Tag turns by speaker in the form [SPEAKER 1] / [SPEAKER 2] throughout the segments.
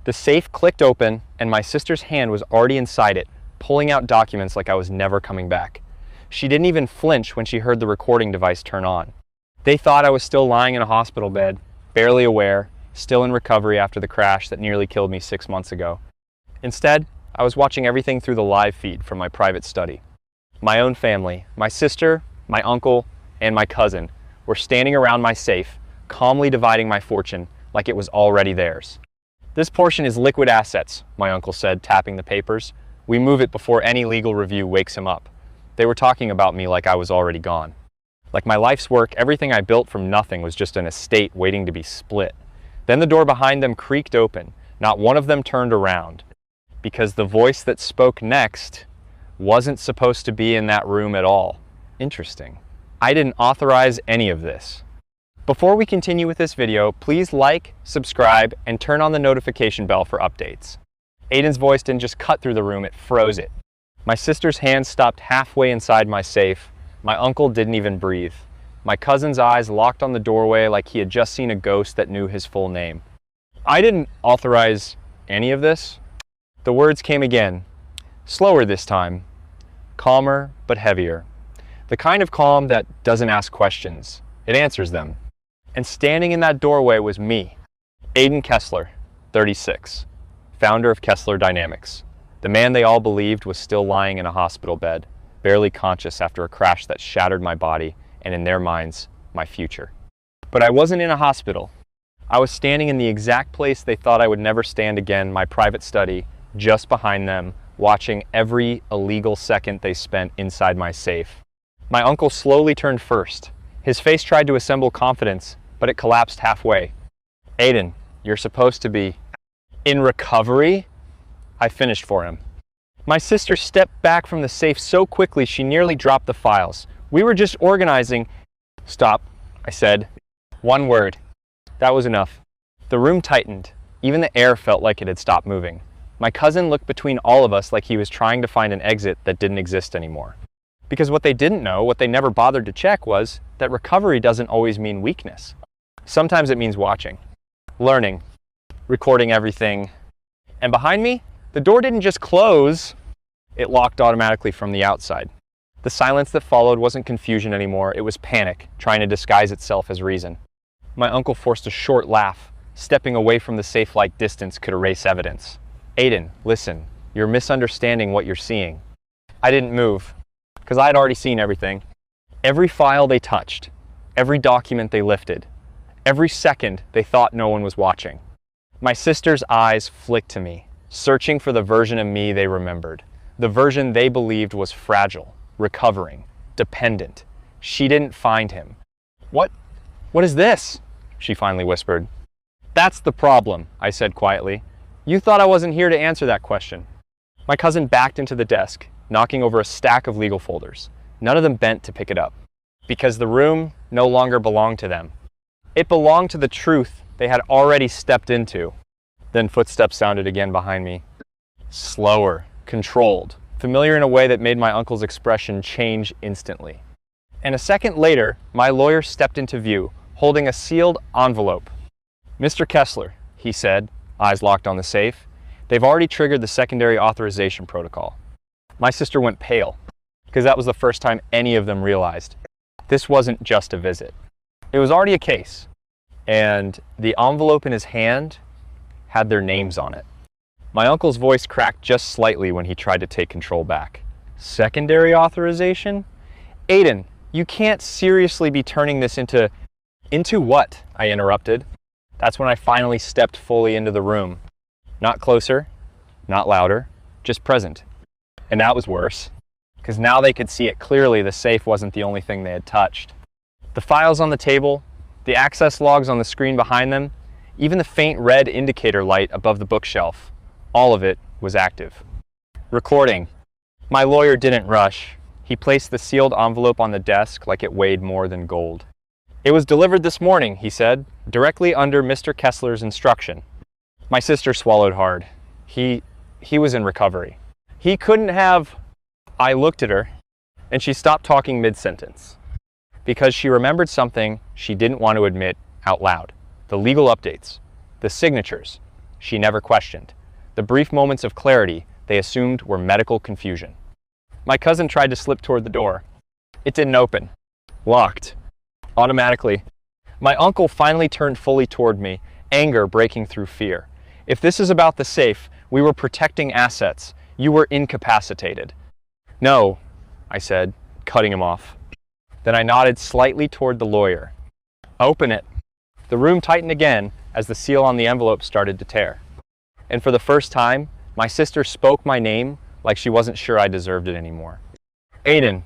[SPEAKER 1] The safe clicked open, and my sister's hand was already inside it, pulling out documents like I was never coming back. She didn't even flinch when she heard the recording device turn on. They thought I was still lying in a hospital bed, barely aware, still in recovery after the crash that nearly killed me 6 months ago. Instead, I was watching everything through the live feed from my private study. My own family, my sister, my uncle, and my cousin were standing around my safe, calmly dividing my fortune like it was already theirs. "This portion is liquid assets," my uncle said, tapping the papers. "We move it before any legal review wakes him up." They were talking about me like I was already gone. Like my life's work, everything I built from nothing was just an estate waiting to be split. Then the door behind them creaked open. Not one of them turned around, because the voice that spoke next wasn't supposed to be in that room at all. Interesting. I didn't authorize any of this. Before we continue with this video, please like, subscribe, and turn on the notification bell for updates. Aiden's voice didn't just cut through the room, it froze it. My sister's hand stopped halfway inside my safe. My uncle didn't even breathe. My cousin's eyes locked on the doorway like he had just seen a ghost that knew his full name. "I didn't authorize any of this." The words came again, slower this time, calmer but heavier. The kind of calm that doesn't ask questions, it answers them. And standing in that doorway was me, Aiden Kessler, 36, founder of Kessler Dynamics, the man they all believed was still lying in a hospital bed, barely conscious after a crash that shattered my body and, in their minds, my future. But I wasn't in a hospital. I was standing in the exact place they thought I would never stand again, my private study, just behind them, watching every illegal second they spent inside my safe. My uncle slowly turned first. His face tried to assemble confidence, but it collapsed halfway. "Aiden, you're supposed to be in recovery?" I finished for him. My sister stepped back from the safe so quickly she nearly dropped the files. "We were just organizing." "Stop," I said. One word. That was enough. The room tightened. Even the air felt like it had stopped moving. My cousin looked between all of us like he was trying to find an exit that didn't exist anymore. Because what they didn't know, what they never bothered to check, was that recovery doesn't always mean weakness. Sometimes it means watching, learning, recording everything. And behind me, the door didn't just close, it locked automatically from the outside. The silence that followed wasn't confusion anymore, it was panic, trying to disguise itself as reason. My uncle forced a short laugh. Stepping away from the safe-like distance could erase evidence. "Aiden, listen, you're misunderstanding what you're seeing." I didn't move, because I had already seen everything. Every file they touched, every document they lifted, every second they thought no one was watching. My sister's eyes flicked to me, searching for the version of me they remembered, the version they believed was fragile, recovering, dependent. She didn't find him. What is this?" she finally whispered. "That's the problem," I said quietly. "You thought I wasn't here to answer that question." My cousin backed into the desk, knocking over a stack of legal folders. None of them bent to pick it up, because the room no longer belonged to them. It belonged to the truth they had already stepped into. Then footsteps sounded again behind me. Slower, controlled, familiar in a way that made my uncle's expression change instantly. And a second later, my lawyer stepped into view, holding a sealed envelope. "Mr. Kessler," he said, eyes locked on the safe, "they've already triggered the secondary authorization protocol." My sister went pale, because that was the first time any of them realized this wasn't just a visit. It was already a case, and the envelope in his hand had their names on it. My uncle's voice cracked just slightly when he tried to take control back. "Secondary authorization? Aiden, you can't seriously be turning this into..." "Into what?" I interrupted. That's when I finally stepped fully into the room. Not closer, not louder, just present. And that was worse, because now they could see it clearly. The safe wasn't the only thing they had touched. The files on the table, the access logs on the screen behind them, even the faint red indicator light above the bookshelf, all of it was active. Recording. My lawyer didn't rush. He placed the sealed envelope on the desk like it weighed more than gold. "It was delivered this morning," he said, "directly under Mr. Kessler's instruction." My sister swallowed hard. He was in recovery. He couldn't have... I looked at her, and she stopped talking mid-sentence, because she remembered something she didn't want to admit out loud. The legal updates, the signatures. she never questioned. The brief moments of clarity they assumed were medical confusion. My cousin tried to slip toward the door. It didn't open. Locked. Automatically. My uncle finally turned fully toward me, anger breaking through fear. If this is about the safe, we were protecting assets. You were incapacitated. No, I said, cutting him off. Then I nodded slightly toward the lawyer. Open it. The room tightened again as the seal on the envelope started to tear. And for the first time, my sister spoke my name like she wasn't sure I deserved it anymore. Aiden,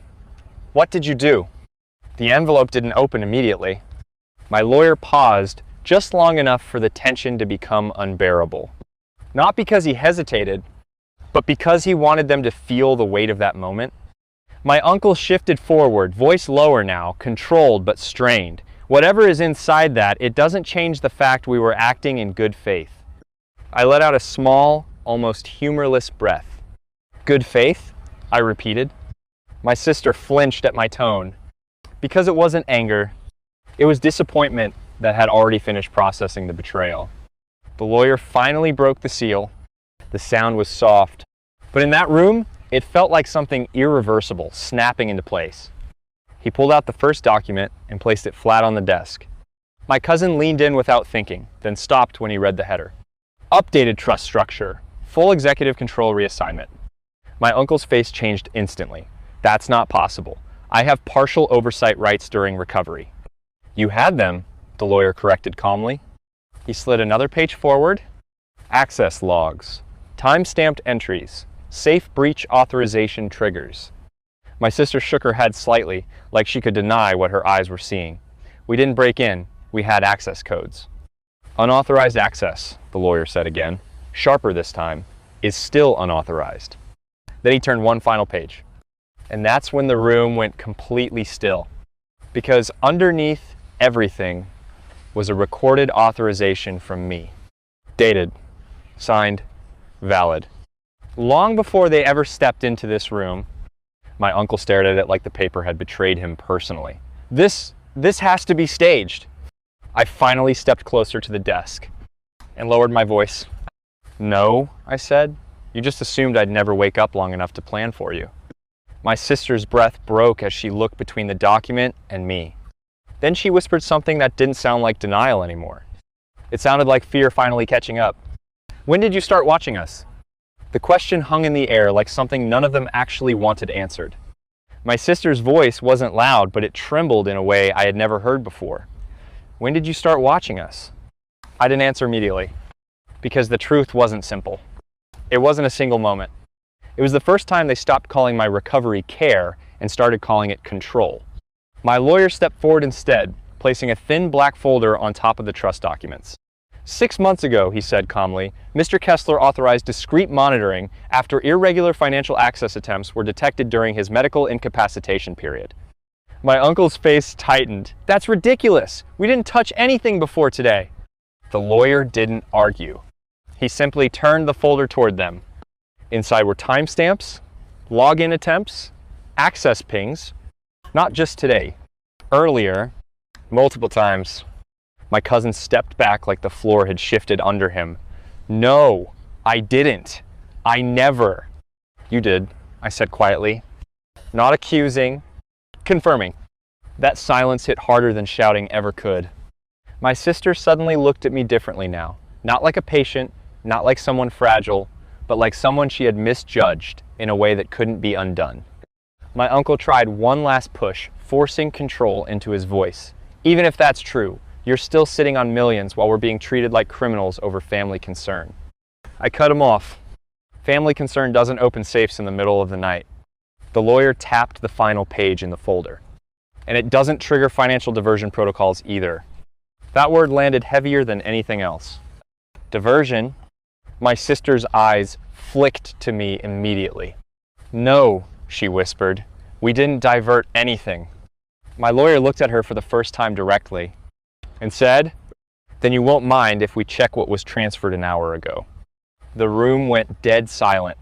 [SPEAKER 1] what did you do? The envelope didn't open immediately. My lawyer paused just long enough for the tension to become unbearable. Not because he hesitated, but because he wanted them to feel the weight of that moment. My uncle shifted forward, voice lower now, controlled but strained. Whatever is inside that, it doesn't change the fact we were acting in good faith. I let out a small, almost humorless breath. Good faith? I repeated. My sister flinched at my tone. Because it wasn't anger, it was disappointment that had already finished processing the betrayal. The lawyer finally broke the seal. The sound was soft. But in that room, it felt like something irreversible, snapping into place. He pulled out the first document and placed it flat on the desk. My cousin leaned in without thinking, then stopped when he read the header. Updated trust structure. Full executive control reassignment. My uncle's face changed instantly. That's not possible. I have partial oversight rights during recovery. You had them, the lawyer corrected calmly. He slid another page forward. Access logs. Time-stamped entries. Safe breach authorization triggers. My sister shook her head slightly, like she could deny what her eyes were seeing. We didn't break in. We had access codes. Unauthorized access, the lawyer said again, sharper this time, is still unauthorized. Then he turned one final page. And that's when the room went completely still. Because underneath everything was a recorded authorization from me. Dated. Signed. Valid. Long before they ever stepped into this room, my uncle stared at it like the paper had betrayed him personally. This has to be staged. I finally stepped closer to the desk and lowered my voice. No, I said. You just assumed I'd never wake up long enough to plan for you. My sister's breath broke as she looked between the document and me. Then she whispered something that didn't sound like denial anymore. It sounded like fear finally catching up. When did you start watching us? The question hung in the air like something none of them actually wanted answered. My sister's voice wasn't loud, but it trembled in a way I had never heard before. When did you start watching us? I didn't answer immediately, because the truth wasn't simple. It wasn't a single moment. It was the first time they stopped calling my recovery care and started calling it control. My lawyer stepped forward instead, placing a thin black folder on top of the trust documents. 6 months ago, he said calmly, Mr. Kessler authorized discreet monitoring after irregular financial access attempts were detected during his medical incapacitation period. My uncle's face tightened. That's ridiculous. We didn't touch anything before today. The lawyer didn't argue. He simply turned the folder toward them. Inside were timestamps, login attempts, access pings, not just today. Earlier, multiple times. My cousin stepped back like the floor had shifted under him. No, I didn't. I never. You did, I said quietly. Not accusing, confirming. That silence hit harder than shouting ever could. My sister suddenly looked at me differently now. Not like a patient, not like someone fragile, but like someone she had misjudged in a way that couldn't be undone. My uncle tried one last push, forcing control into his voice. Even if that's true, you're still sitting on millions while we're being treated like criminals over family concern. I cut him off. Family concern doesn't open safes in the middle of the night. The lawyer tapped the final page in the folder. And it doesn't trigger financial diversion protocols either. That word landed heavier than anything else. Diversion? My sister's eyes flicked to me immediately. No, she whispered. We didn't divert anything. My lawyer looked at her for the first time directly and said, then you won't mind if we check what was transferred an hour ago. The room went dead silent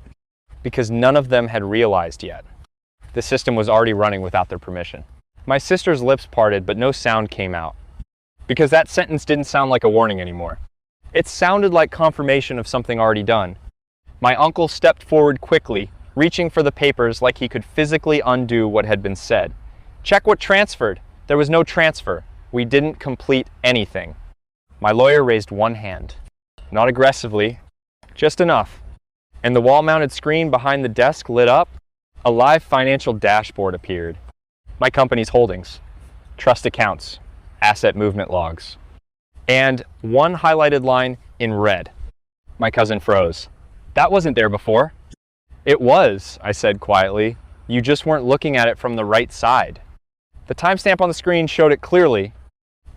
[SPEAKER 1] because none of them had realized yet. The system was already running without their permission. My sister's lips parted, but no sound came out because that sentence didn't sound like a warning anymore. It sounded like confirmation of something already done. My uncle stepped forward quickly, reaching for the papers like he could physically undo what had been said. Check what transferred. There was no transfer. We didn't complete anything. My lawyer raised one hand. Not aggressively, just enough. And the wall-mounted screen behind the desk lit up. A live financial dashboard appeared. My company's holdings, trust accounts, asset movement logs, and one highlighted line in red. My cousin froze. That wasn't there before. It was, I said quietly. You just weren't looking at it from the right side. The timestamp on the screen showed it clearly.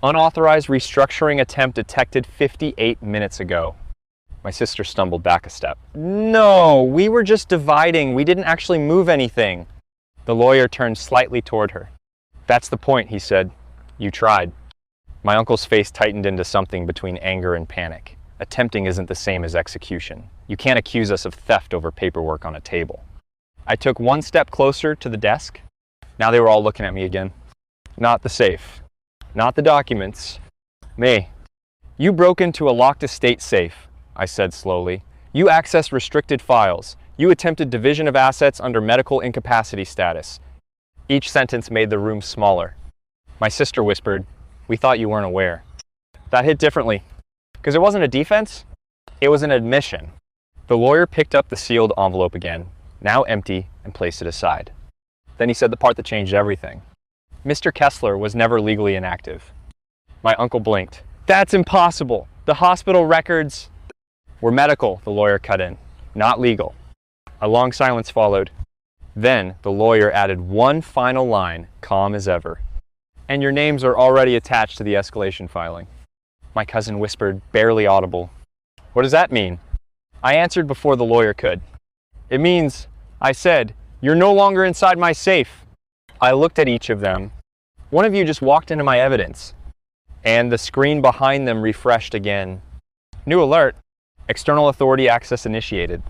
[SPEAKER 1] Unauthorized restructuring attempt detected 58 minutes ago. My sister stumbled back a step. No, we were just dividing. We didn't actually move anything. The lawyer turned slightly toward her. That's the point, he said. You tried. My uncle's face tightened into something between anger and panic. Attempting isn't the same as execution. You can't accuse us of theft over paperwork on a table. I took one step closer to the desk. Now they were all looking at me again. Not the safe. Not the documents. Me. You broke into a locked estate safe, I said slowly. You accessed restricted files. You attempted division of assets under medical incapacity status. Each sentence made the room smaller. My sister whispered, we thought you weren't aware. That hit differently, because it wasn't a defense, it was an admission. The lawyer picked up the sealed envelope again, now empty, and placed it aside. Then he said the part that changed everything. Mr. Kessler was never legally inactive. My uncle blinked. That's impossible. The hospital records were medical, the lawyer cut in, not legal. A long silence followed. Then the lawyer added one final line, calm as ever. And your names are already attached to the escalation filing. My cousin whispered, barely audible. What does that mean? I answered before the lawyer could. It means, I said, you're no longer inside my safe. I looked at each of them. One of you just walked into my evidence. And the screen behind them refreshed again. New alert. External authority access initiated.